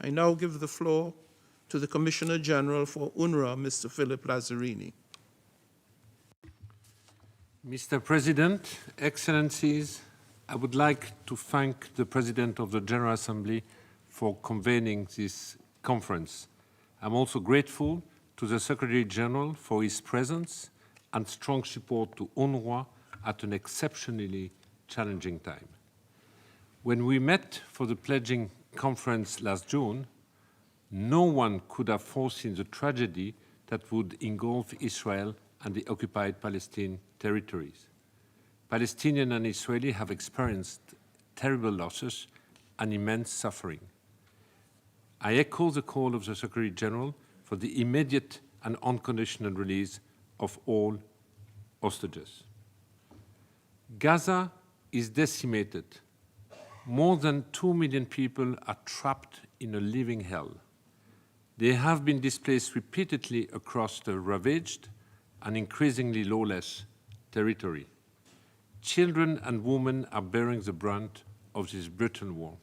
I now give the floor to the Commissioner General for UNRWA, Mr. Philippe Lazzarini. Mr. President, Excellencies, I would like to thank the President of the General Assembly for convening this conference. I'm also grateful to the Secretary General for his presence and strong support to UNRWA at an exceptionally challenging time. When we met for the pledging conference last June, no one could have foreseen the tragedy that would engulf Israel and the occupied Palestinian territories. Palestinians and Israelis have experienced terrible losses and immense suffering. I echo the call of the Secretary General for the immediate and unconditional release of all hostages. Gaza is decimated. More than 2 million people are trapped in a living hell. They have been displaced repeatedly across the ravaged and increasingly lawless territory. Children and women are bearing the brunt of this brutal war.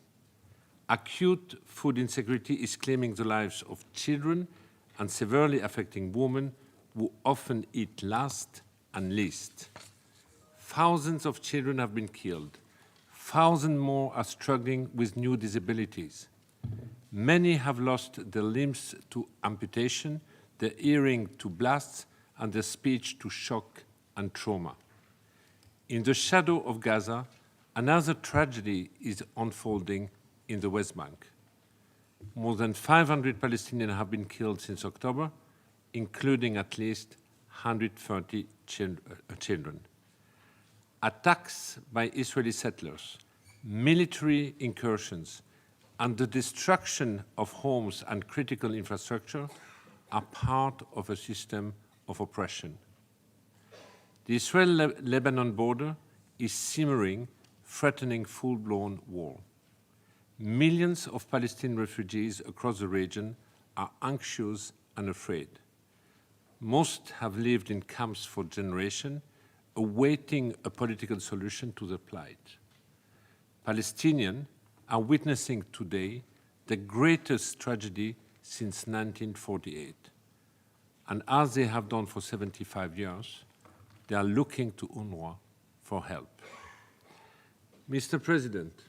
Acute food insecurity is claiming the lives of children and severely affecting women who often eat last and least. Thousands of children have been killed. Thousands more are struggling with new disabilities. Many have lost their limbs to amputation, their hearing to blasts, and their speech to shock and trauma. In the shadow of Gaza, another tragedy is unfolding in the West Bank. More than 500 Palestinians have been killed since October, including at least 130 children. Attacks by Israeli settlers, military incursions, and the destruction of homes and critical infrastructure are part of a system of oppression. The Israel-Lebanon border is simmering, threatening full-blown war. Millions of Palestinian refugees across the region are anxious and afraid. Most have lived in camps for generations, awaiting a political solution to their plight. Palestinians are witnessing today the greatest tragedy since 1948. And as they have done for 75 years, they are looking to UNRWA for help. Mr. President,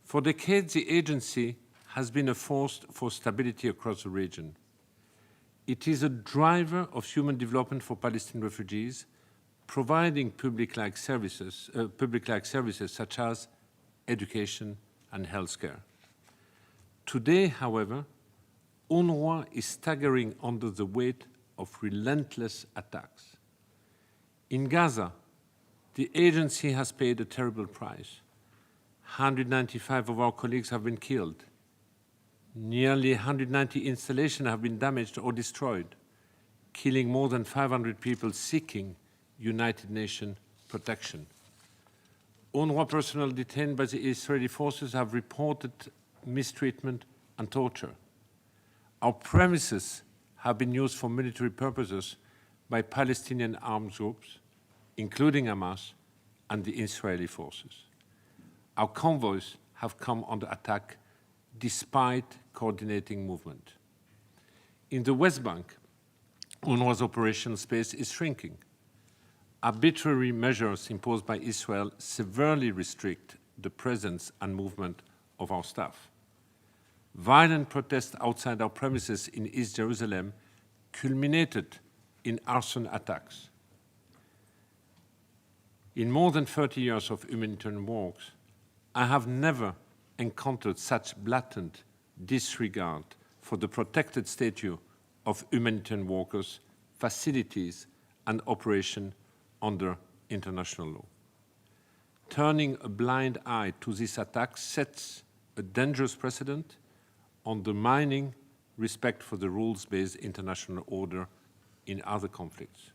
for decades the agency has been a force for stability across the region. It is a driver of human development for Palestinian refugees, providing public-like services such as education and healthcare. Today, however, UNRWA is staggering under the weight of relentless attacks. In Gaza, the agency has paid a terrible price. 195 of our colleagues have been killed. Nearly 190 installations have been damaged or destroyed, killing more than 500 people seeking United Nations protection. UNRWA personnel detained by the Israeli forces have reported mistreatment and torture. Our premises have been used for military purposes by Palestinian armed groups, including Hamas and the Israeli forces. Our convoys have come under attack despite coordinating movement. In the West Bank, UNRWA's operational space is shrinking. Arbitrary measures imposed by Israel severely restrict the presence and movement of our staff. Violent protests outside our premises in East Jerusalem culminated in arson attacks. In more than 30 years of humanitarian work, I have never encountered such blatant disregard for the protected status of humanitarian workers, facilities, and operations under international law. Turning a blind eye to this attack sets a dangerous precedent, undermining respect for the rules-based international order in other conflicts.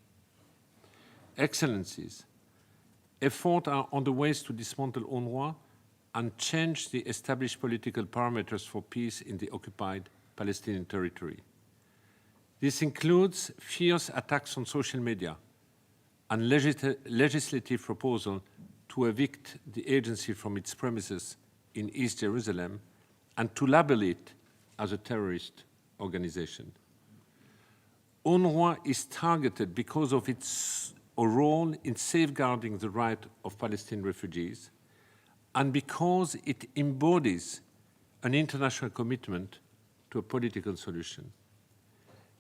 Excellencies, efforts are on the way to dismantle UNRWA and change the established political parameters for peace in the occupied Palestinian territory. This includes fierce attacks on social media and legislative proposal to evict the agency from its premises in East Jerusalem and to label it as a terrorist organization. UNRWA is targeted because of its role in safeguarding the right of Palestinian refugees and because it embodies an international commitment to a political solution.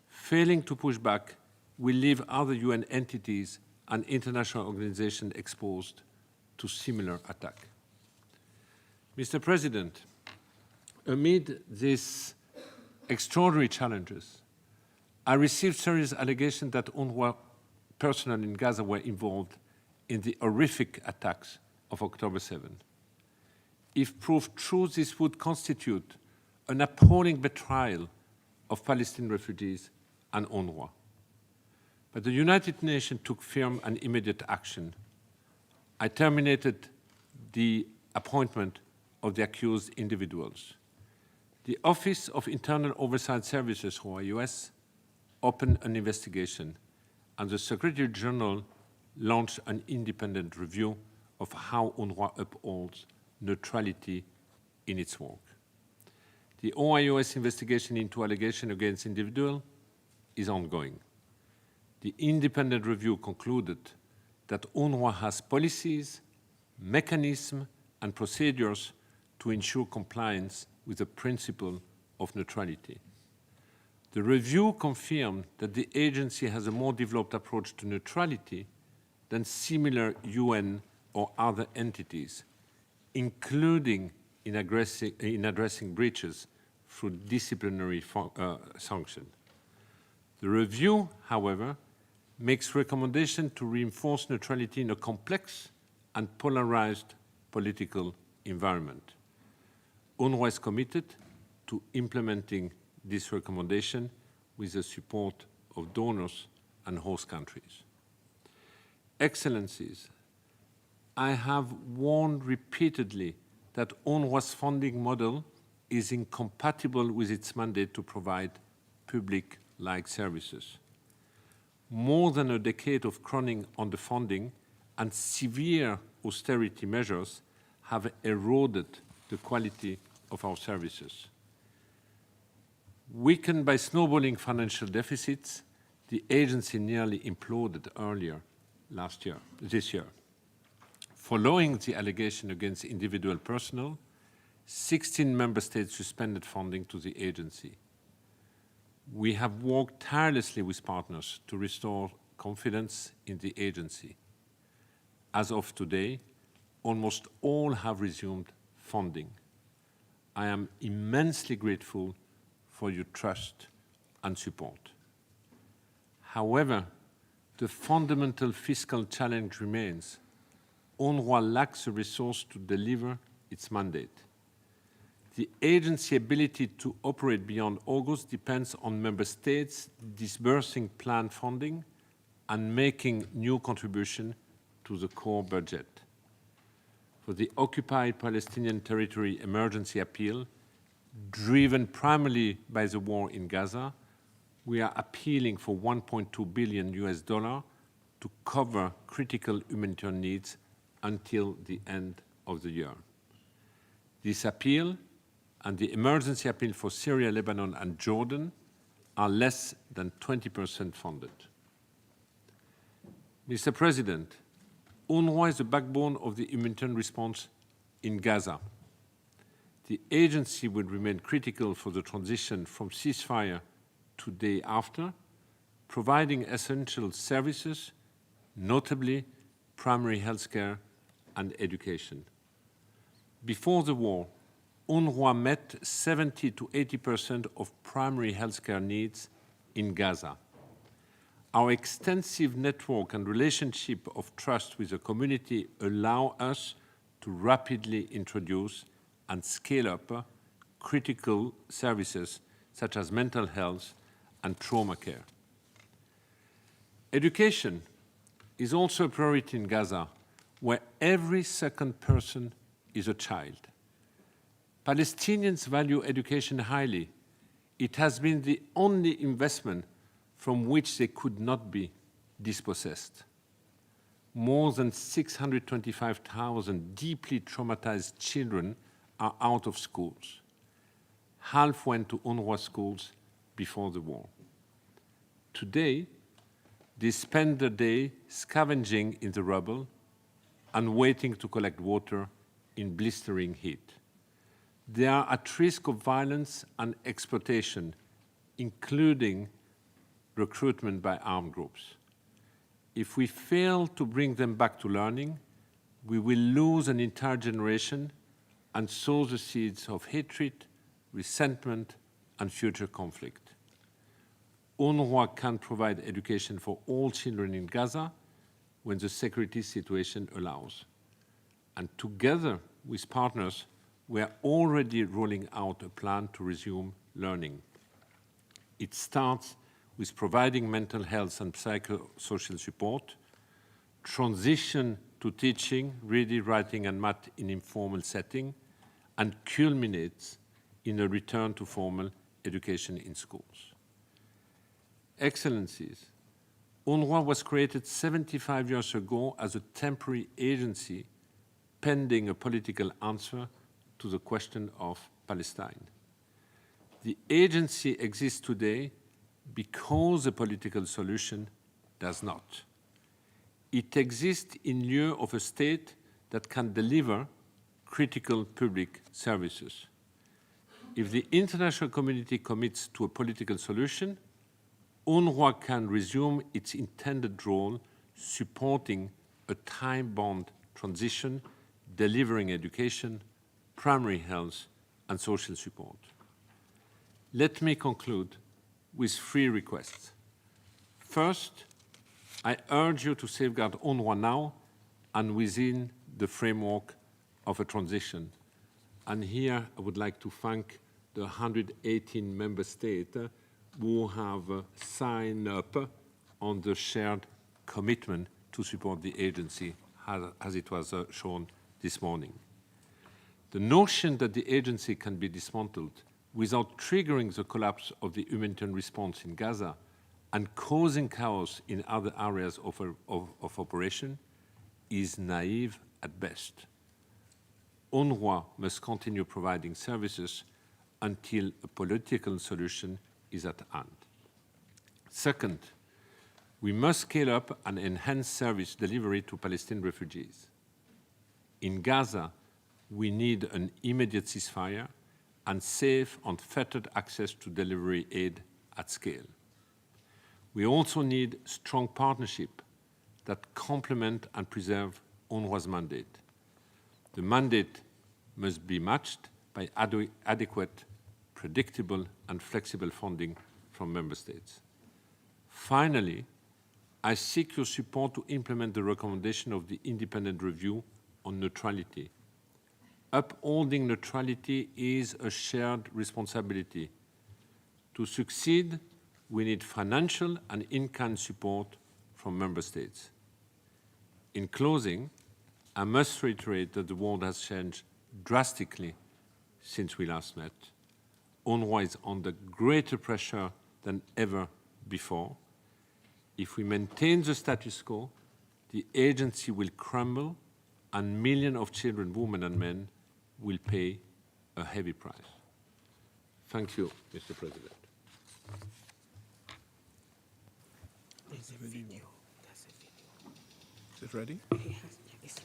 Failing to push back will leave other UN entities and international organizations exposed to similar attack. Mr. President, amid these extraordinary challenges, I received serious allegations that UNRWA personnel in Gaza were involved in the horrific attacks of October 7. If proved true, this would constitute an appalling betrayal of Palestinian refugees and UNRWA. But the United Nations took firm and immediate action. I terminated the appointment of the accused individuals. The Office of Internal Oversight Services, OIOS, opened an investigation, and the Secretary General launched an independent review of how UNRWA upholds neutrality in its work. The OIOS investigation into allegations against individuals is ongoing. The independent review concluded that UNRWA has policies, mechanisms, and procedures to ensure compliance with the principle of neutrality. The review confirmed that the agency has a more developed approach to neutrality than similar UN or other entities, including in addressing breaches through disciplinary sanction. The review, however, makes recommendations to reinforce neutrality in a complex and polarized political environment. UNRWA is committed to implementing this recommendation with the support of donors and host countries. Excellencies, I have warned repeatedly that UNRWA's funding model is incompatible with its mandate to provide public-like services. More than a decade of crowning underfunding and severe austerity measures have eroded the quality of our services. Weakened by snowballing financial deficits, the agency nearly imploded earlier this year. Following the allegation against individual personnel, 16 member states suspended funding to the agency. We have worked tirelessly with partners to restore confidence in the agency. As of today, almost all have resumed funding. I am immensely grateful for your trust and support. However, the fundamental fiscal challenge remains. UNRWA lacks the resource to deliver its mandate. The agency's ability to operate beyond August depends on member states disbursing planned funding and making new contributions to the core budget. For the occupied Palestinian territory emergency appeal, driven primarily by the war in Gaza, we are appealing for $1.2 billion to cover critical humanitarian needs until the end of the year. This appeal and the emergency appeal for Syria, Lebanon, and Jordan are less than 20% funded. Mr. President, UNRWA is the backbone of the humanitarian response in Gaza. The agency will remain critical for the transition from ceasefire to day after, providing essential services, notably primary health care and education. Before the war, UNRWA met 70 to 80% of primary health care needs in Gaza. Our extensive network and relationship of trust with the community allow us to rapidly introduce and scale up critical services such as mental health and trauma care. Education is also a priority in Gaza, where every second person is a child. Palestinians value education highly. It has been the only investment from which they could not be dispossessed. More than 625,000 deeply traumatized children are out of schools. half went to UNRWA schools before the war. Today, they spend the day scavenging in the rubble and waiting to collect water in blistering heat. They are at risk of violence and exploitation, including recruitment by armed groups. If we fail to bring them back to learning, we will lose an entire generation and sow the seeds of hatred, resentment, and future conflict. UNRWA can provide education for all children in Gaza when the security situation allows. And together with partners, we are already rolling out a plan to resume learning. It starts with providing mental health and psychosocial support, transition to teaching, reading, writing, and math in informal setting, and culminates in a return to formal education in schools. Excellencies, UNRWA was created 75 years ago as a temporary agency pending a political answer to the question of Palestine. The agency exists today because a political solution does not. It exists in lieu of a state that can deliver critical public services. If the international community commits to a political solution, UNRWA can resume its intended role supporting a time-bound transition, delivering education, primary health, and social support. Let me conclude with 3 requests. First, I urge you to safeguard UNRWA now and within the framework of a transition. And here I would like to thank the 118 member states who have signed up on the shared commitment to support the agency, as it was shown this morning. The notion that the agency can be dismantled without triggering the collapse of the humanitarian response in Gaza and causing chaos in other areas of operation is naive at best. UNRWA must continue providing services until a political solution is at hand. Second, we must scale up and enhance service delivery to Palestinian refugees. In Gaza, we need an immediate ceasefire and safe, unfettered access to delivery aid at scale. We also need strong partnership that complement and preserve UNRWA's mandate. The mandate must be matched by adequate, predictable, and flexible funding from member states. Finally, I seek your support to implement the recommendation of the independent review on neutrality. Upholding neutrality is a shared responsibility. To succeed, we need financial and in-kind support from member states. In closing, I must reiterate that the world has changed drastically since we last met. UNRWA is under greater pressure than ever before. If we maintain the status quo, the agency will crumble and millions of children, women, and men will pay a heavy price. Thank you, Mr. President. There's a video. That's a video. Is it ready? Yes.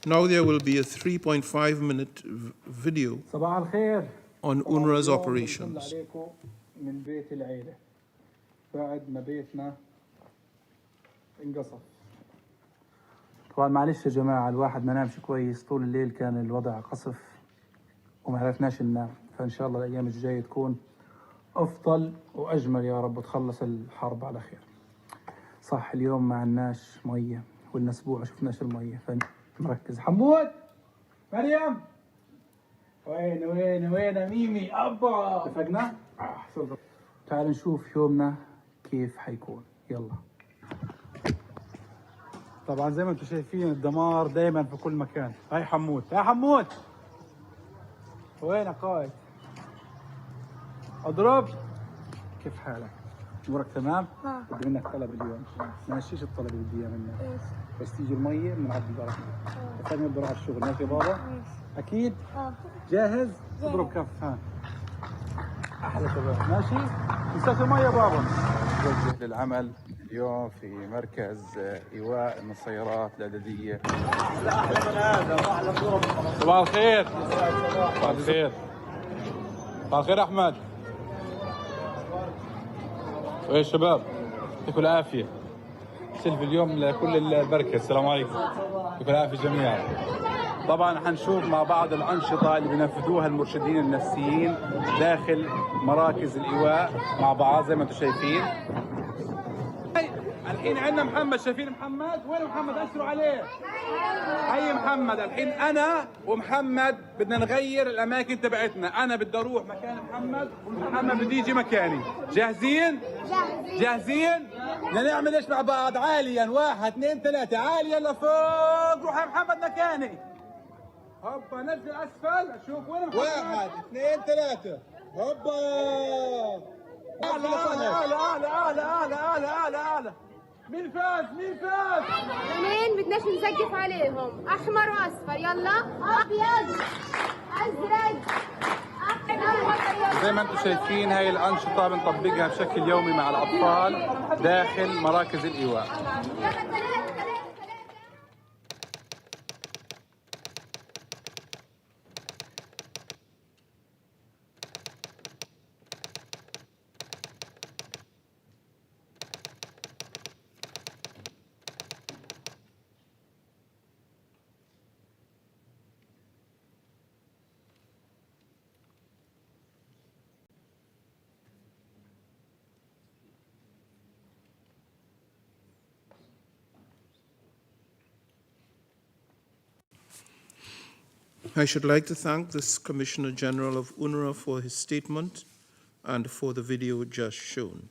Now there will be a 3.5-minute video صباح الخير. on UNRWA's اليوم operations. بنطلع عليكم من بيت العيلة بعد ما بيتنا انقصف. طبعا معلش يا جماعة، الواحد ما نامش كويس طول الليل، كان الوضع قصف وما عرفناش ننام، فإن شاء الله الأيام الجاية تكون أفضل وأجمل يا رب، وتخلص الحرب على خير. صح اليوم ما عندناش مية، ولنا أسبوع ما شفناش المية، فنركز. حمود، مريم، وين ميمي؟ أبا اتفقنا؟ تعال نشوف يومنا كيف حيكون. يلا. طبعا زي ما انتم شايفين الدمار دائما في كل مكان. هاي حمود، يا حمود وينك قائد؟ اضرب. كيف حالك؟ امورك تمام؟ بدي منك طلب اليوم. ماشي ايش الطلب اللي بدي اياه منك؟ ايش؟ بس تيجي المية بنعدي البركة. بس انا بدي اروح على الشغل، ماشي يا بابا؟ ماشي. اكيد؟ جاهز؟ اضرب كف. ها احلى شباب. ماشي؟ تنساش المية يا بابا. نتوجه للعمل اليوم في مركز ايواء من السيارات الاعدادية. صباح الخير. صباح الخير. صباح الخير احمد. ويا شباب يعطيكم العافية. سلف اليوم لكل البركة. السلام عليكم. يعطيكم العافية جميعا. طبعا حنشوف مع بعض الأنشطة اللي بينفذوها المرشدين النفسيين داخل مراكز الإيواء مع بعض زي ما انتم شايفين. الحين عندنا محمد، شايفين محمد؟ وين محمد؟ أشروا عليه. هي محمد. الحين أنا ومحمد بدنا نغير الأماكن تبعتنا. أنا بدي أروح مكان محمد ومحمد بده يجي مكاني. جاهزين؟ جاهزين؟ بدنا نعمل إيش مع بعض؟ عاليا 1 2 3 عاليا لفوق. روح يا محمد مكاني. هوبا نزل أسفل. أشوف وين محمد. 1 2 3 هوبا. أعلى أعلى أعلى أعلى أعلى أعلى أعلى أعلى. مين فاز؟ مين فاز؟ مين بدناش نزقف عليهم. احمر واصفر. يلا. ابيض ازرق احمر. زي ما انتم شايفين هاي الانشطه بنطبقها بشكل يومي مع الاطفال داخل مراكز الايواء. I should like to thank the Commissioner General of UNRWA for his statement and for the video just shown.